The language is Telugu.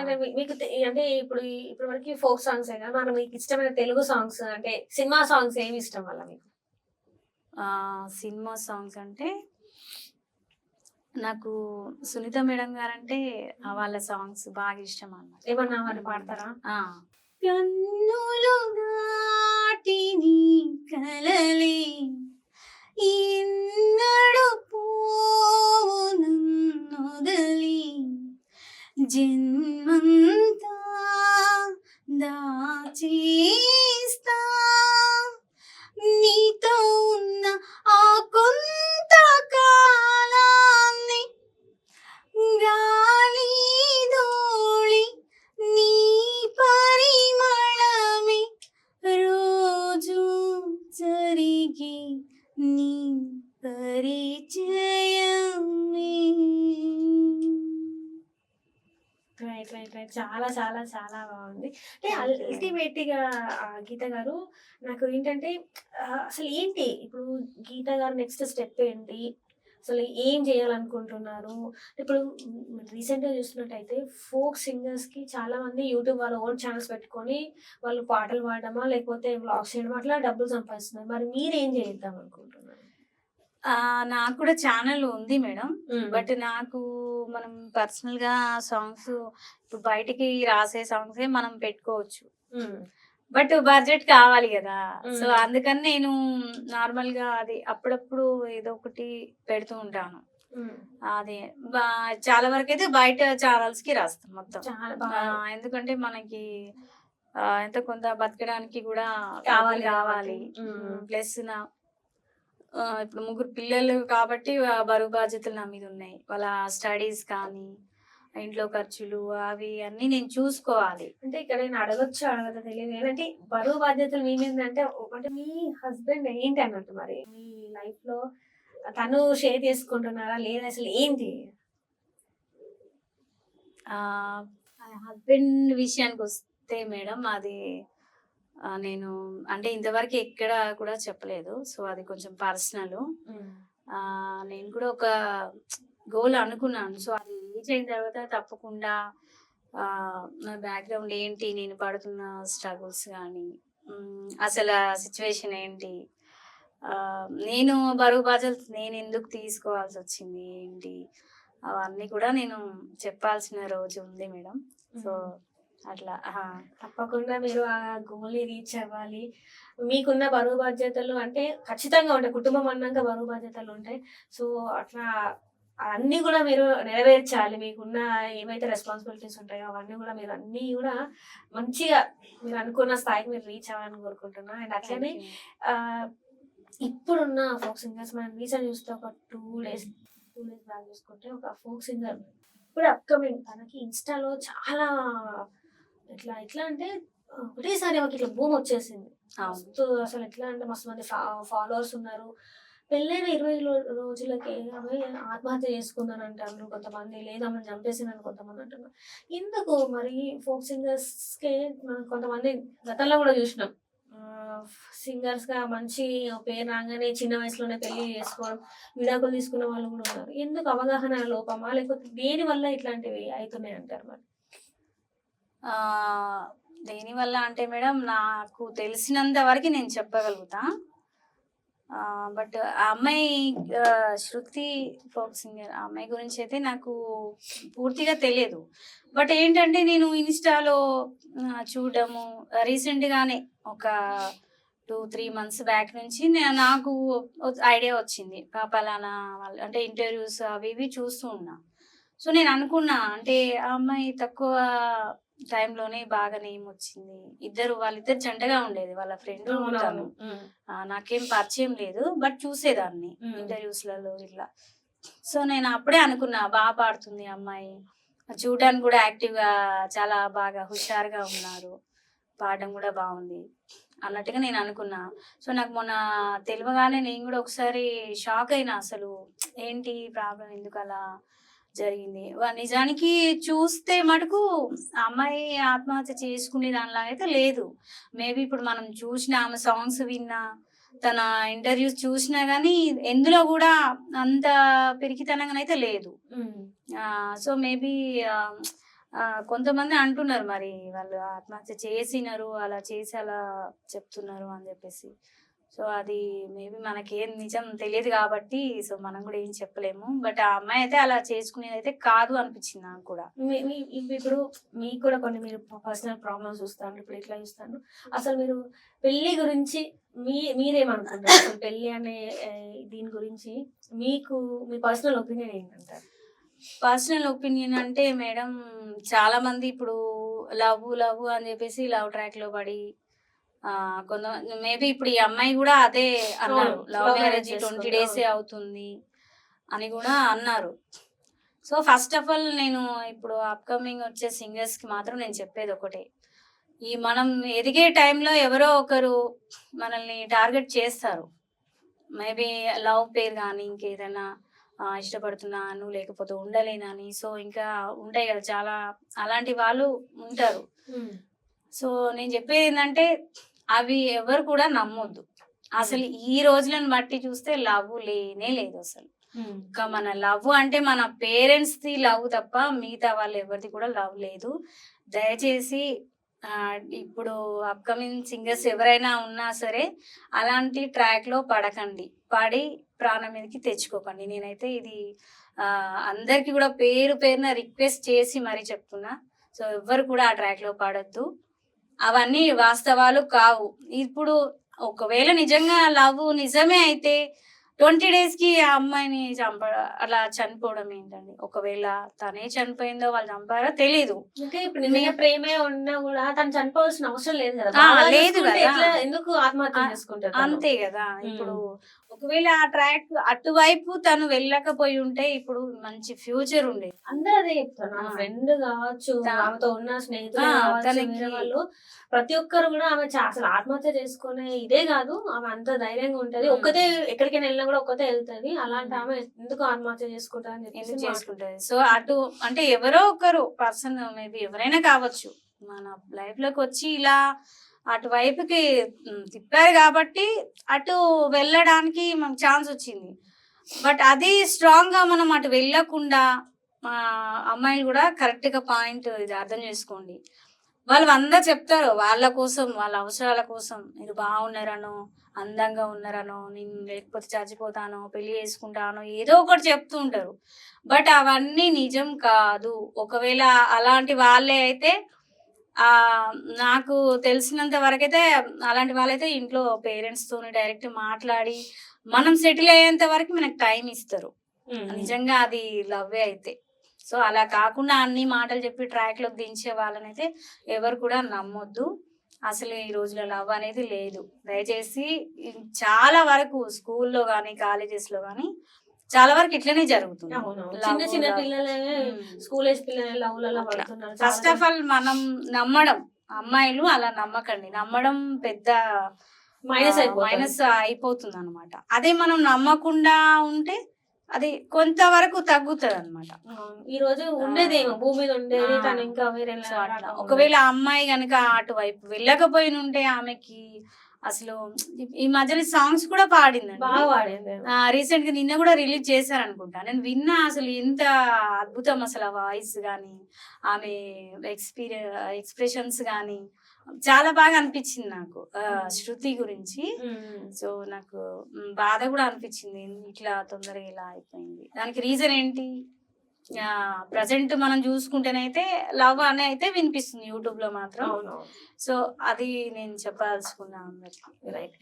అంటే మీకు అంటే ఇప్పుడు వరకు ఫోక్ సాంగ్స్ అయినా మనం మీకు ఇష్టమైన తెలుగు సాంగ్స్ అంటే సినిమా సాంగ్స్ ఏమి ఇష్టం వల్ల మీకు? సినిమా సాంగ్స్ అంటే నాకు సునీత మేడం గారంటే వాళ్ళ సాంగ్స్ బాగా ఇష్టం అన్నమాట. ఏమన్నా మరి పాడతారా? కన్నులు దాటి నీ కలలే ఎన్నడు పోవు నన్నొదలి జన్మంతా దాచేస్తా నీతో ఉన్న ఆ కొంత కాలాన్ని గాలి దోళి నీ పరిమళమే రోజు జరిగి నీ పరిచయమే. రైట్ రైట్ రైట్ చాలా చాలా చాలా బాగుంది. అంటే అల్టిమేట్ గా గీత గారు నాకు ఏంటంటే అసలు ఏంటి ఇప్పుడు గీత గారు నెక్స్ట్ స్టెప్ ఏంటి, అసలు ఏం చేయాలనుకుంటున్నారు? ఇప్పుడు రీసెంట్ గా చూస్తున్నట్టయితే ఫోక్ సింగర్స్ కి చాలా మంది యూట్యూబ్ వాళ్ళ ఓన్ ఛానల్స్ పెట్టుకొని వాళ్ళు పాటలు పాడడమా లేకపోతే వ్లాగ్స్ చేయడం అట్లా డబ్బులు సంపాదిస్తున్నారు. మరి మీరేం చేద్దాం అనుకుంటున్నారు? నాకు కూడా ఛానల్ ఉంది మేడం. బట్ నాకు మనం పర్సనల్ గా సాంగ్స్ ఇప్పుడు బయటికి రాసే సాంగ్సే మనం పెట్టుకోవచ్చు. బట్ బడ్జెట్ కావాలి కదా. సో అందుకని నేను నార్మల్ గా అది అప్పుడప్పుడు ఏదో ఒకటి పెడుతూ ఉంటాను. అది చాలా వరకు అయితే బయట ఛానల్స్ కి రాస్తాం మొత్తం. ఎందుకంటే మనకి ఎంత కొంత బతకడానికి కూడా కావాలి. ప్లస్ ఇప్పుడు 3 పిల్లలు కాబట్టి బరువు బాధ్యతలు నా మీద ఉన్నాయి. వాళ్ళ స్టడీస్ కానీ ఇంట్లో ఖర్చులు అవి అన్ని నేను చూసుకోవాలి. అంటే ఇక్కడ నేను అడగొచ్చు అడగదా తెలియదు. ఏంటంటే బరువు బాధ్యతలు మీ మీద అంటే మీ హస్బెండ్ ఏంటి అన్నట్టు మరి మీ లైఫ్ లో తను షేర్ చేసుకుంటున్నారా లేదా అసలు ఏంటి? హస్బెండ్ విషయానికి వస్తే మేడం అది నేను అంటే ఇంతవరకు ఎక్కడ కూడా చెప్పలేదు. సో అది కొంచెం పర్సనల్. నేను కూడా ఒక గోల్ అనుకున్నాను. సో అది రీచ్ అయిన తర్వాత తప్పకుండా నా బ్యాక్గ్రౌండ్ ఏంటి, నేను పడుతున్న స్ట్రగుల్స్ కానీ అసలు సిచ్యువేషన్ ఏంటి, నేను బరువు బాధ్యతలు నేను ఎందుకు తీసుకోవాల్సి వచ్చింది ఏంటి, అవన్నీ కూడా నేను చెప్పాల్సిన రోజు ఉంది మేడం. సో అట్లా తప్పకుండా మీరు ఆ గోల్ ని రీచ్ అవ్వాలి. మీకున్న బరువు బాధ్యతలు అంటే ఖచ్చితంగా ఉంటాయి, కుటుంబం అన్నాక బరువు బాధ్యతలు ఉంటాయి. సో అట్లా అన్ని కూడా మీరు నెరవేర్చాలి. మీకున్న ఏవైతే రెస్పాన్సిబిలిటీస్ ఉంటాయో అవన్నీ కూడా మీరు అన్ని కూడా మంచిగా మీరు అనుకున్న స్థాయికి మీరు రీచ్ అవ్వాలని కోరుకుంటున్నా. అండ్ అట్లనే ఇప్పుడున్న ఫోక్ సింగర్స్ మనం రీసెంట్ చూస్తే ఒక 2 days బ్యాక్ చూసుకుంటే ఒక ఫోక్ సింగర్ ఇప్పుడు అప్కమింగ్ తనకి ఇన్స్టాలో చాలా ఎట్లా అంటే ఒకటేసారి ఒక ఇట్లా భూమి వచ్చేసింది. అసలు ఎట్లా అంటే మస్తు మంది ఫాలోవర్స్ ఉన్నారు. పెళ్ళైన 20 రోజులకి ఆమె ఆత్మహత్య చేసుకుందని అంటారు కొంతమంది, లేదా ఆమెను చంపేసిందని కొంతమంది అంటున్నారు. ఎందుకు మరి ఫోక్ సింగర్స్ కి మనం కొంతమంది గతంలో కూడా చూసినాం సింగర్స్ గా మంచి పేరు రాగానే చిన్న వయసులోనే పెళ్లి చేసుకోవడం, విడాకులు తీసుకున్న వాళ్ళు కూడా ఉన్నారు. ఎందుకు అవగాహన లోపమా లేకపోతే దేని వల్ల ఇట్లాంటివి అవుతున్నాయి అంటారు? మరి దేని వల్ల అంటే మేడం నాకు తెలిసినంత వరకు నేను చెప్పగలుగుతా. బట్ ఆ అమ్మాయి శృతి ఫోక్ సింగర్ ఆ అమ్మాయి గురించి అయితే నాకు పూర్తిగా తెలియదు. బట్ ఏంటంటే నేను ఇన్స్టాలో చూడడము రీసెంట్గానే ఒక 2-3 months బ్యాక్ నుంచి నాకు ఐడియా వచ్చింది. పలానా వాళ్ళు అంటే ఇంటర్వ్యూస్ అవి ఇవి చూస్తూ ఉన్నా. సో నేను అనుకున్నా అంటే ఆ అమ్మాయి తక్కువ టైంలోనే బాగా నేమ్ వచ్చింది. వాళ్ళిద్దరు జంటగా ఉండేది. వాళ్ళ ఫ్రెండ్ ఉంటాను, నాకేం పరిచయం లేదు బట్ చూసేదాన్ని ఇంటర్వ్యూస్లలో ఇట్లా. సో నేను అప్పుడే అనుకున్నా బాగా పాడుతుంది అమ్మాయి, చూడడానికి కూడా యాక్టివ్ గా చాలా బాగా హుషారుగా ఉన్నారు, పాడడం కూడా బాగుంది అన్నట్టుగా నేను అనుకున్నా. సో నాకు మొన్న తెలియగానే నేను కూడా ఒకసారి షాక్ అయినా, అసలు ఏంటి ప్రాబ్లం, ఎందుకు అలా జరిగింది. నిజానికి చూస్తే మటుకు అమ్మాయి ఆత్మహత్య చేసుకునే దానిలాగా అయితే లేదు. మేబీ ఇప్పుడు మనం చూసిన ఆమె సాంగ్స్ విన్నా, తన ఇంటర్వ్యూస్ చూసినా గానీ ఎందులో కూడా అంత పిరికితనంగానైతే లేదు. సో మేబీ కొంతమంది అంటున్నారు మరి వాళ్ళు ఆత్మహత్య చేసినారు, అలా చేసి అలా చెప్తున్నారు అని చెప్పేసి. సో అది మేబీ మనకేం నిజం తెలియదు కాబట్టి సో మనం కూడా ఏం చెప్పలేము. బట్ ఆ అమ్మాయి అయితే అలా చేసుకునేది అయితే కాదు అనిపించింది నాకు కూడా. ఇప్పుడు మీకు కూడా కొన్ని మీరు పర్సనల్ ప్రాబ్లమ్స్ చూస్తాను, ఇప్పుడు ఇట్లా చూస్తాను. అసలు మీరు పెళ్లి గురించి మీరేమనుకుంటారు? అసలు పెళ్లి అనే దీని గురించి మీకు మీ పర్సనల్ ఒపీనియన్ ఏంటంటారు? పర్సనల్ ఒపీనియన్ అంటే మేడం, చాలా మంది ఇప్పుడు లవ్ అని చెప్పేసి లవ్ ట్రాక్ లో పడి కొంత మేబీ ఇప్పుడు ఈ అమ్మాయి కూడా అదే అన్నారు, లవ్ మ్యారేజ్ 20 days అవుతుంది అని కూడా అన్నారు. సో ఫస్ట్ ఆఫ్ ఆల్ నేను ఇప్పుడు అప్కమింగ్ వచ్చే సింగర్స్ కి మాత్రం నేను చెప్పేది ఒకటే, ఈ మనం ఎదిగే టైంలో ఎవరో ఒకరు మనల్ని టార్గెట్ చేస్తారు. మేబీ లవ్ పేరు కానీ ఇంకేదైనా ఇష్టపడుతున్నాను లేకపోతే ఉండలేనని. సో ఇంకా ఉంటాయి కదా చాలా, అలాంటి వాళ్ళు ఉంటారు. సో నేను చెప్పేది ఏంటంటే అవి ఎవరు కూడా నమ్మొద్దు. అసలు ఈ రోజులను బట్టి చూస్తే లవ్ లేనే లేదు అసలు. ఇంకా మన లవ్ అంటే మన పేరెంట్స్ ది లవ్ తప్ప మిగతా వాళ్ళు ఎవరిది కూడా లవ్ లేదు. దయచేసి ఇప్పుడు అప్కమింగ్ సింగర్స్ ఎవరైనా ఉన్నా సరే అలాంటి ట్రాక్ లో పడకండి, పడి ప్రాణం మీదకి తెచ్చుకోకండి. నేనైతే ఇది అందరికి కూడా పేరున రిక్వెస్ట్ చేసి మరీ చెప్తున్నా. సో ఎవ్వరు కూడా ఆ ట్రాక్ లో పడద్దు, అవన్నీ వాస్తవాలు కావు. ఇప్పుడు ఒకవేళ నిజంగా లవ్ నిజమే అయితే 20 days కి ఆ అమ్మాయిని అలా చనిపోవడం ఏంటండి? ఒకవేళ తనే చనిపోయిందో వాళ్ళు చంపారో తెలీదు. అంటే ఇప్పుడు నిజంగా ప్రేమే ఉన్నా కూడా తను చనిపోవాల్సిన అవసరం లేదు కదా. లేదు కదా, ఎందుకు ఆత్మహత్య చేసుకుంటారు? అంతే కదా. ఇప్పుడు ఒకవేళ ఆ ట్రాక్ అటువైపు తను వెళ్ళకపోయి ఉంటే ఇప్పుడు మంచి ఫ్యూచర్ ఉండేది. అందరూ అదే చెప్తారు. నా ఫ్రెండ్ కావచ్చు, ఆమెతో ఉన్న స్నేహితులు కావచ్చు, వాళ్ళు ప్రతి ఒక్కరు కూడా ఆమె అసలు ఆత్మహత్య చేసుకునే ఇదే కాదు, ఆమె అంత ధైర్యంగా ఉంటది, ఒక్కతే ఎక్కడికైనా వెళ్ళినా కూడా ఒక్కతే వెళ్తది, అలాంటి ఆమె ఎందుకు ఆత్మహత్య చేసుకుంటా అని చెప్పేసి చేసుకుంటది. సో అటు అంటే ఎవరో ఒకరు పర్సన్, మేబీ ఎవరైనా కావచ్చు, మన లైఫ్ లోకి వచ్చి ఇలా అటువైపుకి తిప్పారు కాబట్టి అటు వెళ్ళడానికి మనకు ఛాన్స్ వచ్చింది. బట్ అది స్ట్రాంగ్ గా మనం అటు వెళ్ళకుండా అమ్మాయిలు కూడా కరెక్ట్ గా పాయింట్ ఇది అర్థం చేసుకోండి. వాళ్ళు అందరు చెప్తారు వాళ్ళ కోసం, వాళ్ళ అవసరాల కోసం, మీరు బాగున్నారనో, అందంగా ఉన్నారనో, నేను లేకపోతే చచ్చిపోతానో, పెళ్లి చేసుకుంటానో, ఏదో ఒకటి చెప్తూ ఉంటారు. బట్ అవన్నీ నిజం కాదు. ఒకవేళ అలాంటి వాళ్ళే అయితే నాకు తెలిసినంత వరకైతే అలాంటి వాళ్ళైతే ఇంట్లో పేరెంట్స్ తోని డైరెక్ట్ మాట్లాడి మనం సెటిల్ అయ్యేంత వరకు మనకు టైం ఇస్తారు. నిజంగా అది లవ్వే అయితే. సో అలా కాకుండా అన్ని మాటలు చెప్పి ట్రాక్ లోకి దించే వాళ్ళనైతే ఎవరు కూడా నమ్మొద్దు. అసలు ఈ రోజుల లవ్ అనేది లేదు. దయచేసి చాలా వరకు స్కూల్లో కానీ కాలేజెస్ లో కానీ చాలా వరకు ఇట్లనే జరుగుతుంది. చిన్న చిన్న పిల్లలే స్కూల్ ఏజ్ పిల్లలే లవ్లలో పడుతున్నారు. ఫస్ట్ ఆఫ్ ఆల్ మనం నమ్మడం, అమ్మాయిలు అలా నమ్మకండి. నమ్మడం పెద్ద మైనస్ అయిపోతుంది అనమాట. అదే మనం నమ్మకుండా ఉంటే అది కొంతవరకు తగ్గుతుంది అనమాట. ఈ రోజు ఉండేదేమో భూమి మీద ఉండేది, తను ఇంకా వేరే. ఒకవేళ అమ్మాయి గనక అటువైపు వెళ్ళకపోయి ఉంటే ఆమెకి అసలు ఈ మధ్యలో సాంగ్స్ కూడా పాడిందండి, బాగా పాడింది. రీసెంట్ గా నిన్న కూడా రిలీజ్ చేశారు అనుకుంటా, నేను విన్నా. అసలు ఎంత అద్భుతం అసలు ఆ వాయిస్ గానీ, ఆమె ఎక్స్ప్రెషన్స్ గానీ చాలా బాగా అనిపించింది నాకు శృతి గురించి. సో నాకు బాధ కూడా అనిపించింది, ఇట్లా తొందరగా ఇలా అయిపోయింది. దానికి రీజన్ ఏంటి? ప్రజెంట్ మనం చూసుకుంటేనైతే లవ్ అనే అయితే వినిపిస్తుంది యూట్యూబ్ లో మాత్రం. సో అది నేను చెప్పాల్సుకున్నాను. రైట్.